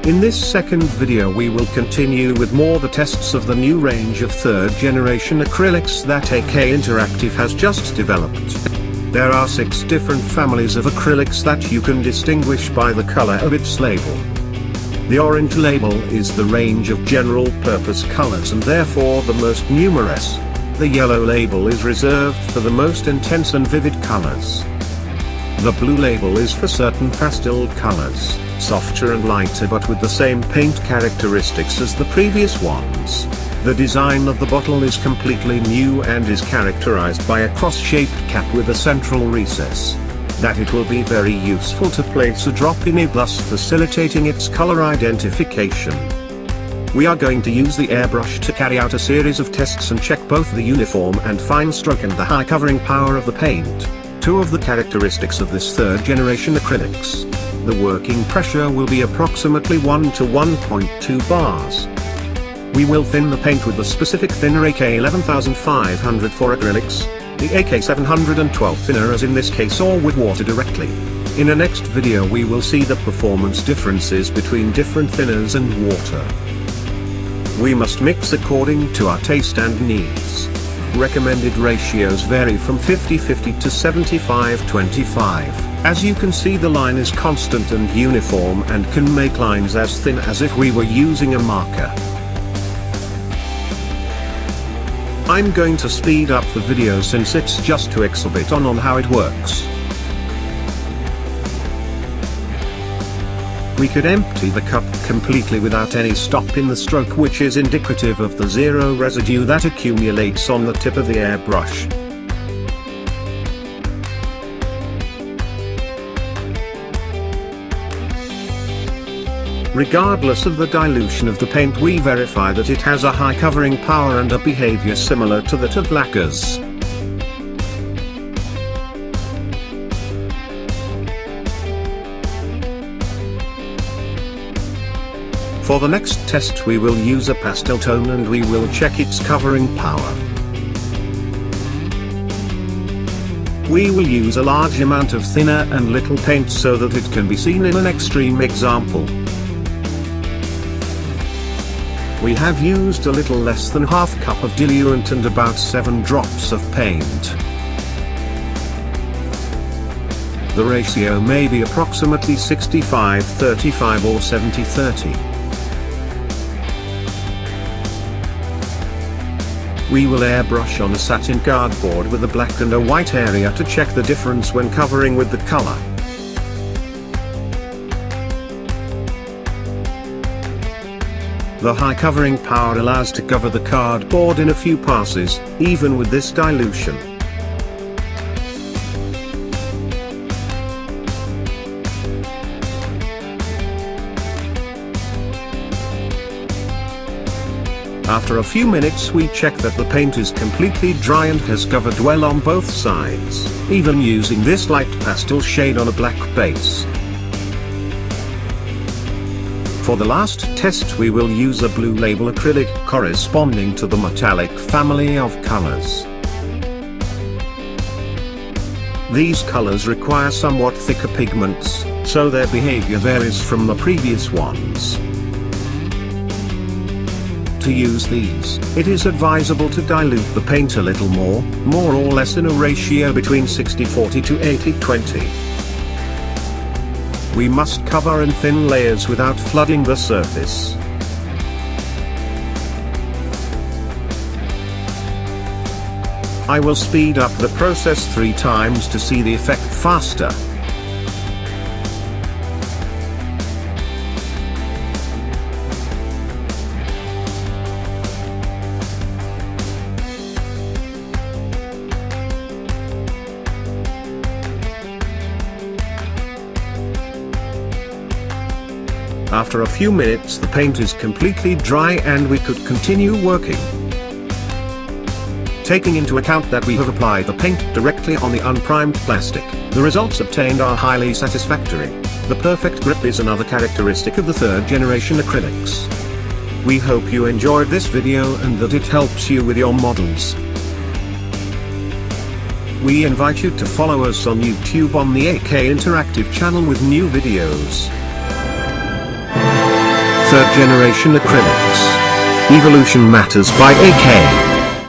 In this second video we will continue with the tests of the new range of third generation acrylics that AK Interactive has just developed. There are 6 different families of acrylics that you can distinguish by the color of its label. The orange label is the range of general purpose colors and therefore the most numerous. The yellow label is reserved for the most intense and vivid colors. The blue label is for certain pastel colors, softer and lighter but with the same paint characteristics as the previous ones. The design of the bottle is completely new and is characterized by a cross-shaped cap with a central recess. That it will be very useful to place a drop in it, thus facilitating its color identification. We are going to use the airbrush to carry out a series of tests and check both the uniform and fine stroke and the high covering power of the paint, 2 of the characteristics of this third generation acrylics. The working pressure will be approximately 1 to 1.2 bars. We will thin the paint with the specific thinner AK 11500 for acrylics, the AK 712 thinner as in this case, or with water directly. In a next video we will see the performance differences between different thinners and water. We must mix according to our taste and needs. Recommended ratios vary from 50-50 to 75-25. As you can see, the line is constant and uniform and can make lines as thin as if we were using a marker. I'm going to speed up the video since it's just to exhibit on how it works. We could empty the cup completely without any stop in the stroke, which is indicative of the zero residue that accumulates on the tip of the airbrush. Regardless of the dilution of the paint, we verify that it has a high covering power and a behavior similar to that of lacquers. For the next test we will use a pastel tone and we will check its covering power. We will use a large amount of thinner and little paint so that it can be seen in an extreme example. We have used a little less than half cup of diluent and about 7 drops of paint. The ratio may be approximately 65-35 or 70-30. We will airbrush on a satin cardboard with a black and a white area to check the difference when covering with the color. The high covering power allows to cover the cardboard in a few passes, even with this dilution. After a few minutes we check that the paint is completely dry and has covered well on both sides, even using this light pastel shade on a black base. For the last test we will use a blue label acrylic corresponding to the metallic family of colors. These colors require somewhat thicker pigments, so their behavior varies from the previous ones. To use these, it is advisable to dilute the paint a little more or less in a ratio between 60-40 to 80-20. We must cover in thin layers without flooding the surface. I will speed up the process 3 times to see the effect faster. After a few minutes the paint is completely dry and we could continue working. Taking into account that we have applied the paint directly on the unprimed plastic, the results obtained are highly satisfactory. The perfect grip is another characteristic of the third generation acrylics. We hope you enjoyed this video and that it helps you with your models. We invite you to follow us on YouTube on the AK Interactive channel with new videos. third generation acrylics. Evolution Matters by AK.